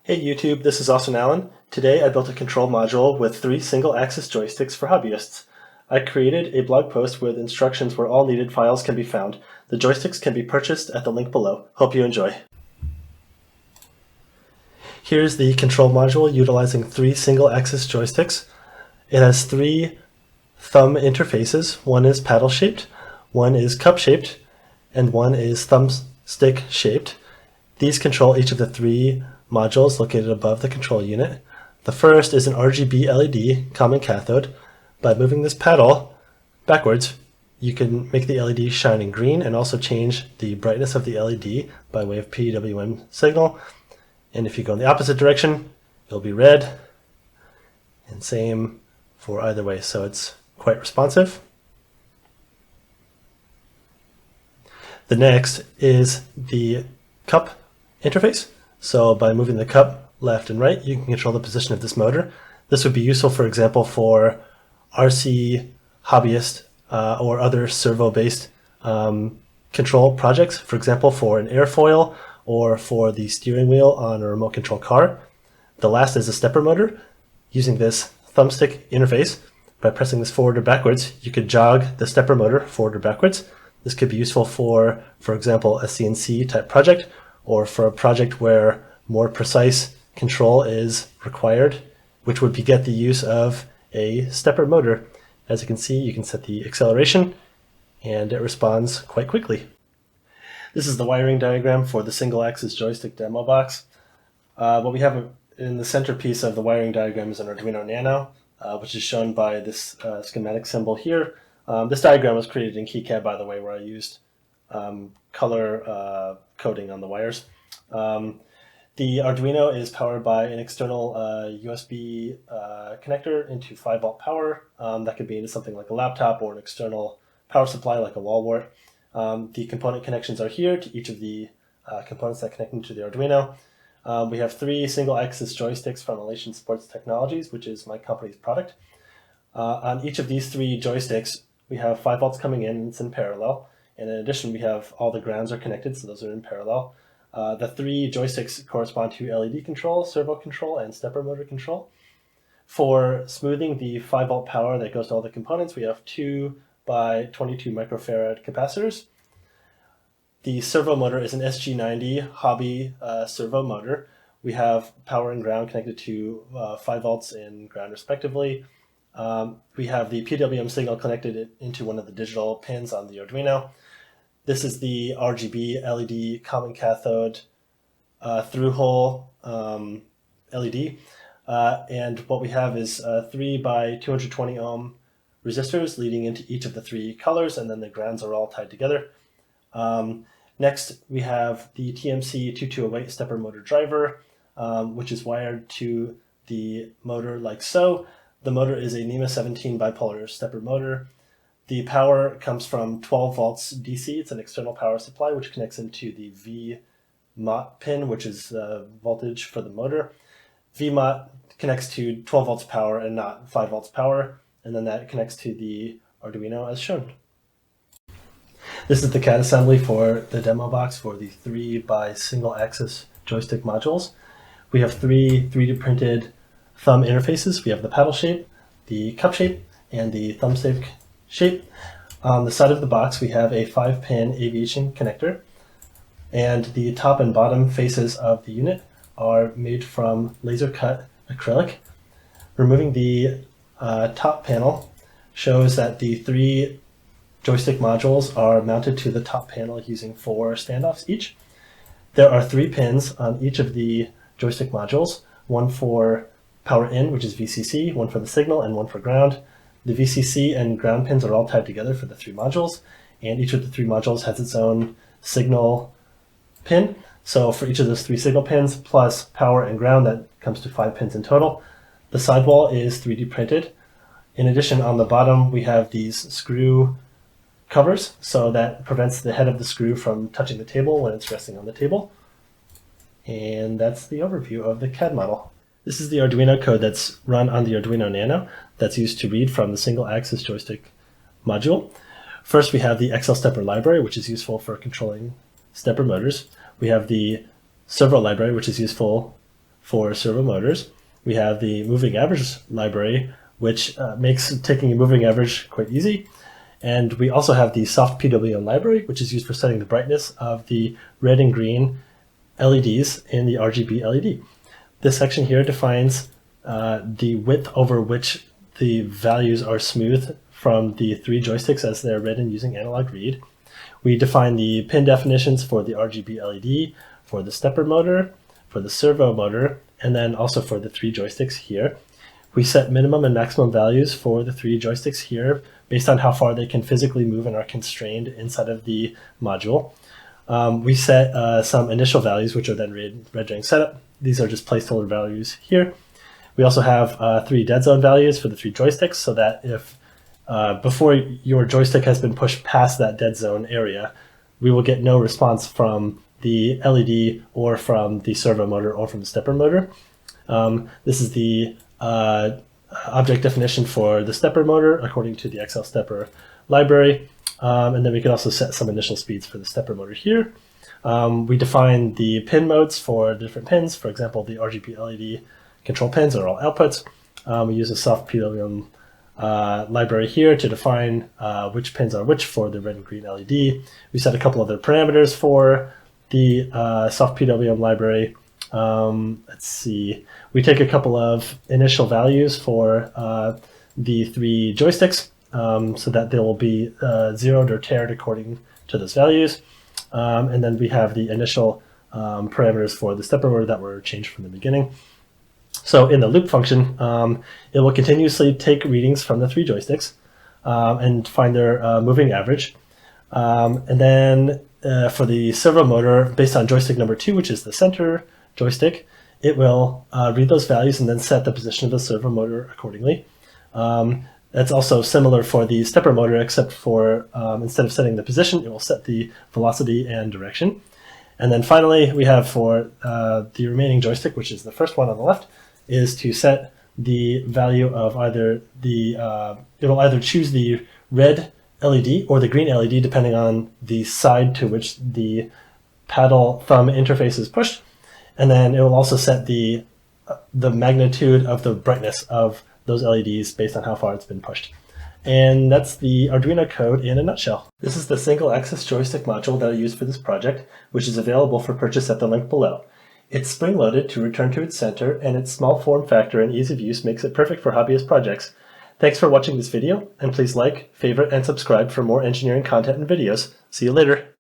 Hey YouTube, this is Austin Allen. Today I built a control module with 3 single-axis joysticks for hobbyists. I created a blog post with instructions where all needed files can be found. The joysticks can be purchased at the link below. Hope you enjoy. Here's the control module utilizing 3 single-axis joysticks. It has 3 thumb interfaces. One is paddle-shaped, one is cup-shaped, and one is thumbstick-shaped. These control each of the 3 modules located above the control unit. The first is an RGB LED common cathode. By moving this paddle backwards, you can make the LED shine in green and also change the brightness of the LED by way of PWM signal. And if you go in the opposite direction, it'll be red, and same for either way, so it's quite responsive. The next is the cup interface. So by moving the cup left and right, you can control the position of this motor. This would be useful, for example, for RC hobbyist or other servo-based control projects, for example, for an airfoil or for the steering wheel on a remote control car. The last is a stepper motor. Using this thumbstick interface, by pressing this forward or backwards, you could jog the stepper motor forward or backwards. This could be useful for example, a CNC type project, or for a project where more precise control is required, which would beget the use of a stepper motor. As you can see, you can set the acceleration and it responds quite quickly. This is the wiring diagram for the single-axis joystick demo box. What we have in the centerpiece of the wiring diagram is an Arduino Nano, which is shown by this schematic symbol here. This diagram was created in KiCad, by the way, where I used color coding on the wires. The Arduino is powered by an external USB connector into 5-volt power. That could be into something like a laptop or an external power supply like a wall wart. The component connections are here to each of the components that connect into the Arduino. We have 3 single-axis joysticks from Elation Sports Technologies, which is my company's product. On each of these 3 joysticks, we have 5 volts coming in, and it's in parallel. And in addition, we have all the grounds are connected, so those are in parallel. The 3 joysticks correspond to LED control, servo control, and stepper motor control. For smoothing the 5-volt power that goes to all the components, we have 2 by 22 microfarad capacitors. The servo motor is an SG90 hobby servo motor. We have power and ground connected to 5 volts and ground respectively. We have the PWM signal connected into one of the digital pins on the Arduino. This is the RGB LED common cathode through-hole LED. And what we have is 3 by 220 ohm resistors leading into each of the 3 colors, and then the grounds are all tied together. Next, we have the TMC2208 stepper motor driver, which is wired to the motor like so. The motor is a NEMA 17 bipolar stepper motor. The power comes from 12 volts DC. It's an external power supply which connects into the VMOT pin, which is voltage for the motor. VMOT connects to 12 volts power and not 5 volts power, and then that connects to the Arduino as shown. This is the CAD assembly for the demo box for the 3 by single-axis joystick modules. We have 3 3D printed thumb interfaces. We have the paddle shape, the cup shape, and the thumbstick shape. On the side of the box, we have a 5-pin aviation connector, and the top and bottom faces of the unit are made from laser cut acrylic. Removing the top panel shows that the 3 joystick modules are mounted to the top panel using 4 standoffs each. There are 3 pins on each of the joystick modules, one for power in, which is VCC, one for the signal, and one for ground. The VCC and ground pins are all tied together for the 3 modules, and each of the 3 modules has its own signal pin. So for each of those 3 signal pins, plus power and ground, that comes to 5 pins in total. The sidewall is 3D printed. In addition, on the bottom, we have these screw covers, so that prevents the head of the screw from touching the table when it's resting on the table. And that's the overview of the CAD model. This is the Arduino code that's run on the Arduino Nano that's used to read from the single-axis joystick module. First, we have the XL stepper library, which is useful for controlling stepper motors. We have the servo library, which is useful for servo motors. We have the moving average library, which makes taking a moving average quite easy. And we also have the soft PWM library, which is used for setting the brightness of the red and green LEDs in the RGB LED. This section here defines the width over which the values are smoothed from the 3 joysticks as they're read and using analog read. We define the pin definitions for the RGB LED, for the stepper motor, for the servo motor, and then also for the 3 joysticks here. We set minimum and maximum values for the 3 joysticks here based on how far they can physically move and are constrained inside of the module. We set some initial values, which are then read during setup. These are just placeholder values here. We also have 3 dead zone values for the 3 joysticks, so that if before your joystick has been pushed past that dead zone area, we will get no response from the LED or from the servo motor or from the stepper motor. This is the object definition for the stepper motor according to the XL stepper library. And then we can also set some initial speeds for the stepper motor here. We define the pin modes for the different pins. For example, the RGB LED control pins are all outputs. We use a soft PWM library here to define which pins are which for the red and green LED. We set a couple other parameters for the soft PWM library. Let's see. We take a couple of initial values for the 3 joysticks so that they will be zeroed or tared according to those values. And then we have the initial parameters for the stepper motor that were changed from the beginning. So in the loop function, it will continuously take readings from the 3 joysticks and find their moving average. And then for the servo motor, based on joystick number 2, which is the center joystick, it will read those values and then set the position of the servo motor accordingly. That's also similar for the stepper motor, except for instead of setting the position, it will set the velocity and direction. And then finally, we have for the remaining joystick, which is the first one on the left, is to set the value of either the, it'll either choose the red LED or the green LED, depending on the side to which the paddle thumb interface is pushed. And then it will also set the magnitude of the brightness of those LEDs based on how far it's been pushed. And that's the Arduino code in a nutshell. This is the single-axis joystick module that I used for this project, which is available for purchase at the link below. It's spring-loaded to return to its center, and its small form factor and ease of use makes it perfect for hobbyist projects. Thanks for watching this video, and please like, favorite, and subscribe for more engineering content and videos. See you later!